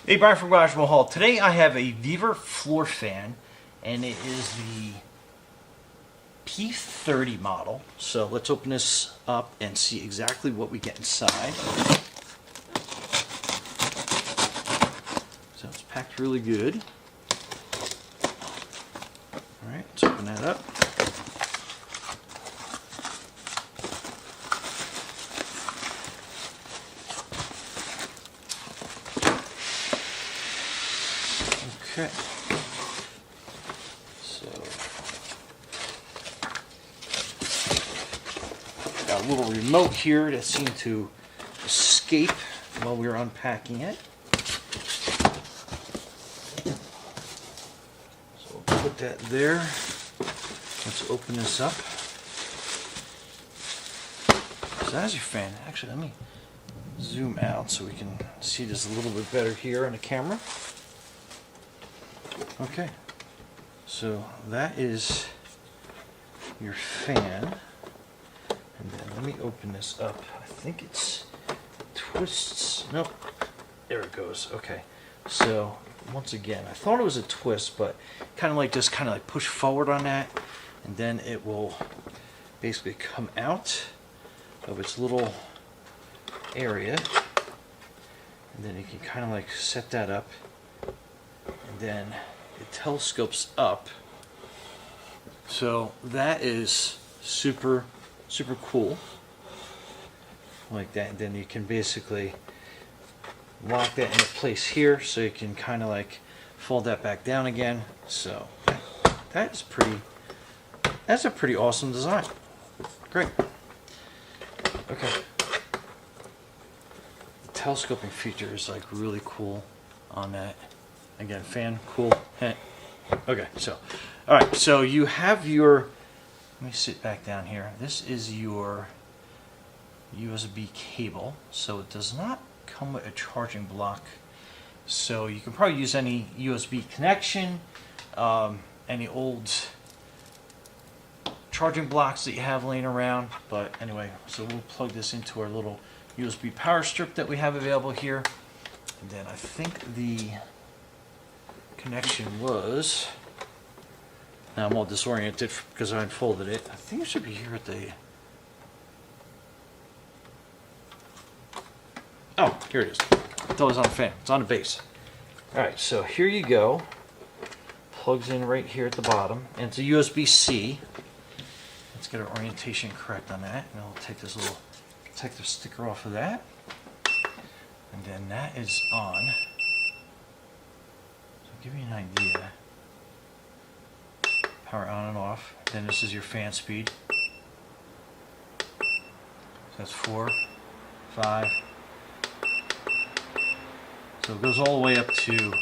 Hey, Brian from Garage Mahal. Today I have a VEVOR floor fan, and it is the P30 model. So let's open this up and see exactly what we get inside. So it's packed really good. Alright, let's open that up. Okay, so got a little remote here that seemed to escape while we were unpacking it. So we'll put that there. Let's open this up. So that's your fan. Actually, let me zoom out so we can see this a little bit better here on the camera. Okay, so that is your fan, and then let me open this up. I think it's twists. Nope, there it goes. Okay, so once again, I thought it was a twist, but kind of like push forward on that, and then it will basically come out of its little area, and then you can kind of like set that up, and then it telescopes up. So that is super cool, like that. And then you can basically lock that into place here, so you can kind of like fold that back down again. So that's a pretty awesome design. Great. Okay, the telescoping feature is like really cool on that. Again, fan, cool. Okay, so, all right, so you have your, let me sit back down here. This is your USB cable, so it does not come with a charging block. So you can probably use any USB connection, any old charging blocks that you have laying around. But anyway, so we'll plug this into our little USB power strip that we have available here. And then I think the connection was, now I'm all disoriented because I unfolded it. I think it should be here at the, oh, here it is. I thought it was on the fan. It's on the base. Alright, so here you go. Plugs in right here at the bottom, and it's a USB-C. Let's get our orientation correct on that, and I'll take this little protective sticker off of that, and then that is on. Give you an idea. Power on and off. Then this is your fan speed. So that's 4, 5. So it goes all the way up to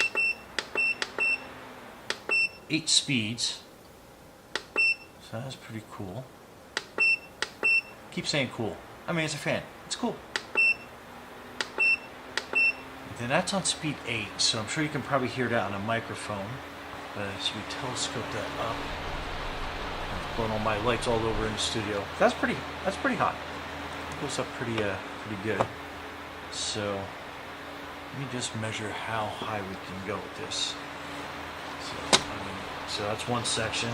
8 speeds. So that's pretty cool. Keep saying cool. I mean, it's a fan. It's cool. Then that's on speed 8, so I'm sure you can probably hear that on a microphone. But as we telescope that up, I'm blowing all my lights all over in the studio. That's pretty hot. It goes up pretty good. So let me just measure how high we can go with this. So that's one section.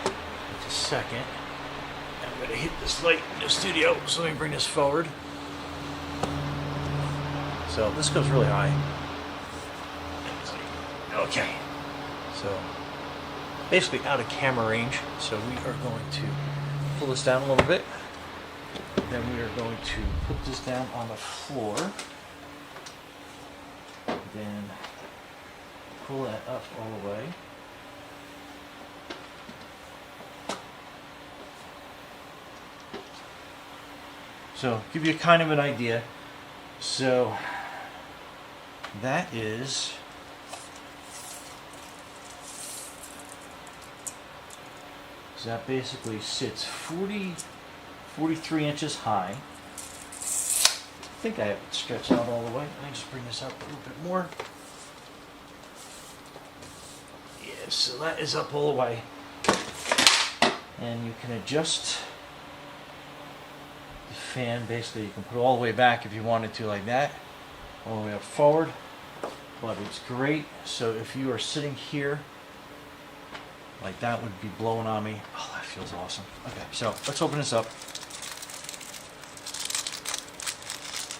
That's a second. I'm gonna hit this light in the studio. So let me bring this forward. So this goes really high. Okay, so basically out of camera range. So we are going to pull this down a little bit. Then we are going to put this down on the floor. Then pull that up all the way. So give you kind of an idea. So that is, so that basically sits 43 inches high. I think I have it stretched out all the way. Let me just bring this up a little bit more. Yeah, so that is up all the way. And you can adjust the fan. Basically, you can put it all the way back if you wanted to, like that. All the way up forward. but it's great. So if you are sitting here, like that would be blowing on me. Oh, that feels awesome. Okay, so let's open this up.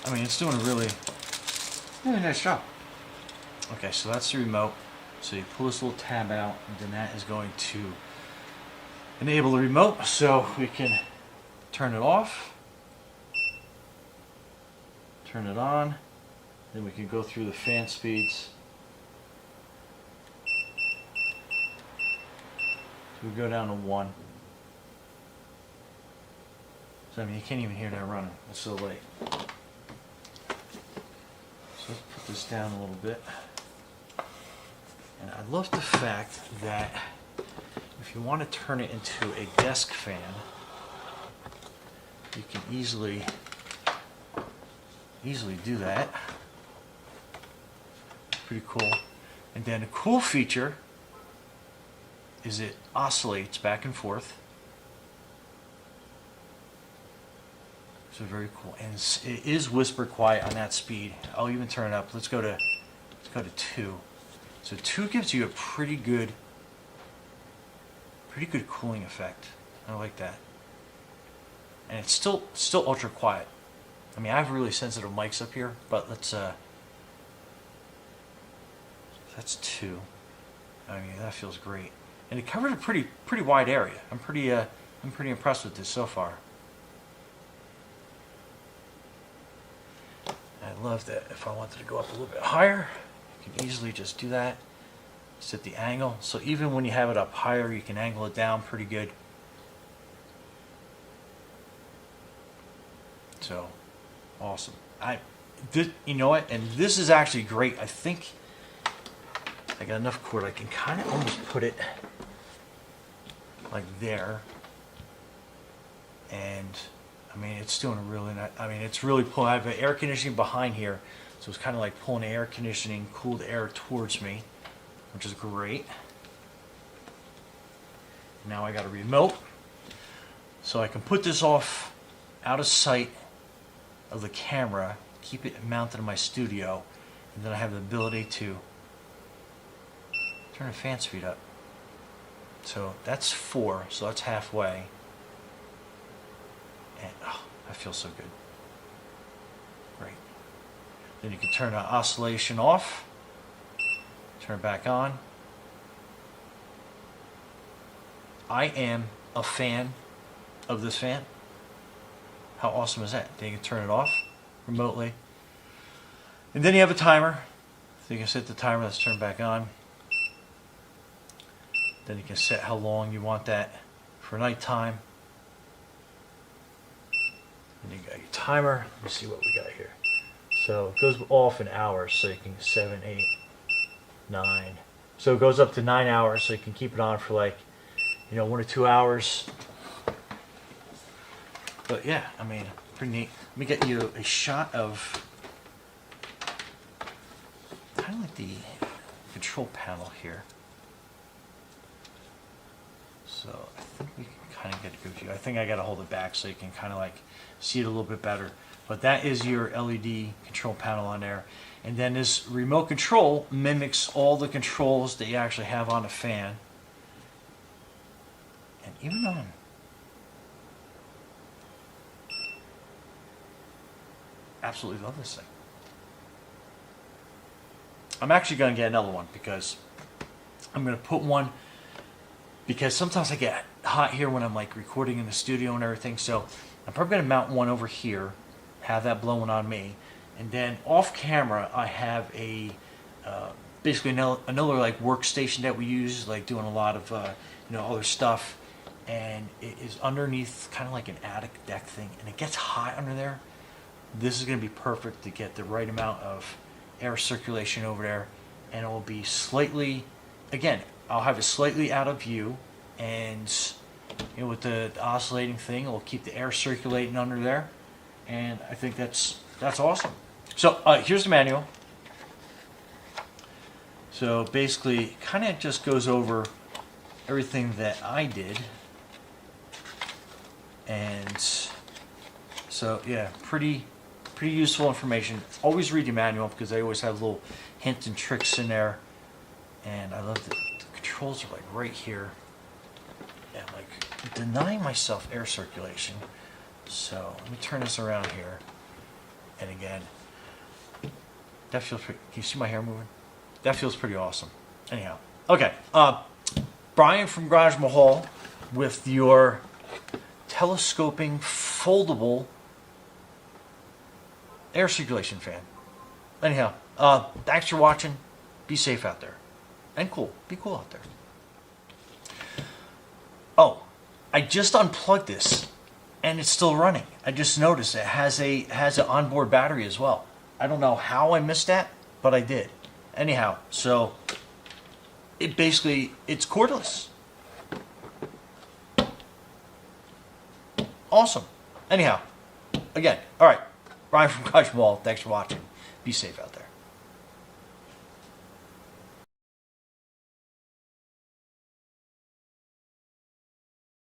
I mean, it's doing a really nice job. Okay, so that's the remote. So you pull this little tab out, and then that is going to enable the remote, so we can turn it off, turn it on, then we can go through the fan speeds. So we go down to 1. So I mean, you can't even hear that running. It's so late. So let's put this down a little bit. And I love the fact that if you want to turn it into a desk fan, you can easily do that. Pretty cool. And then a cool feature is it oscillates back and forth. So very cool. And it is whisper quiet on that speed. I'll even turn it up. Let's go to 2. So 2 gives you a pretty good cooling effect. I like that. And it's still ultra quiet. I mean, I have really sensitive mics up here, but let's that's 2. I mean, that feels great. And it covered a pretty wide area. I'm pretty impressed with this so far. I love that if I wanted to go up a little bit higher, you can easily just do that. Set the angle. So even when you have it up higher, you can angle it down pretty good. So, awesome. You know what? And this is actually great. I think I got enough cord. I can kind of almost put it like there. And I mean, it's doing a really nice. I mean, it's really pulling. I have air conditioning behind here, so it's kind of like pulling air conditioning, cooled air towards me, which is great. Now I got a remote, so I can put this off out of sight of the camera, keep it mounted in my studio, and then I have the ability to turn the fan speed up. So that's 4, so that's halfway. And oh, that feels so good. Great. Then you can turn the oscillation off, turn it back on. I am a fan of this fan. How awesome is that? Then you can turn it off remotely. And then you have a timer. So you can set the timer, let's turn it back on. Then you can set how long you want that for nighttime. And you got your timer. Let me see what we got here. So it goes off in hours, so you can 7, 8, 9. So it goes up to 9 hours, so you can keep it on for like, 1 or 2 hours. But yeah, I mean, pretty neat. Let me get you a shot of kind of like the control panel here. So I think we can kind of get a good view. I think I got to hold it back so you can kind of like see it a little bit better. But that is your LED control panel on there. And then this remote control mimics all the controls that you actually have on a fan. And even on absolutely love this thing. I'm actually going to get another one because I'm going to put one, because sometimes I get hot here when I'm like recording in the studio and everything. So I'm probably going to mount one over here, have that blowing on me, and then off camera I have a basically another like workstation that we use, like doing a lot of other stuff, and it is underneath kind of like an attic deck thing, and it gets hot under there. This is going to be perfect to get the right amount of air circulation over there, and it will be slightly, again, I'll have it slightly out of view, and with the oscillating thing, it will keep the air circulating under there, and I think that's awesome. So here's the manual. So basically, kind of just goes over everything that I did, and so yeah, pretty useful information. Always read your manual, because they always have little hints and tricks in there. And I love that the controls are like right here. And like denying myself air circulation. So let me turn this around here. And again, that feels pretty, can you see my hair moving? That feels pretty awesome. Anyhow, okay. Brian from Garage Mahal with your telescoping foldable air circulation fan. Anyhow, thanks for watching. Be safe out there. And cool. Be cool out there. Oh, I just unplugged this and it's still running. I just noticed it has an onboard battery as well. I don't know how I missed that, but I did. Anyhow, so it's cordless. Awesome. Anyhow, again, all right. Brian from Garage Mahal. Thanks for watching. Be safe out there.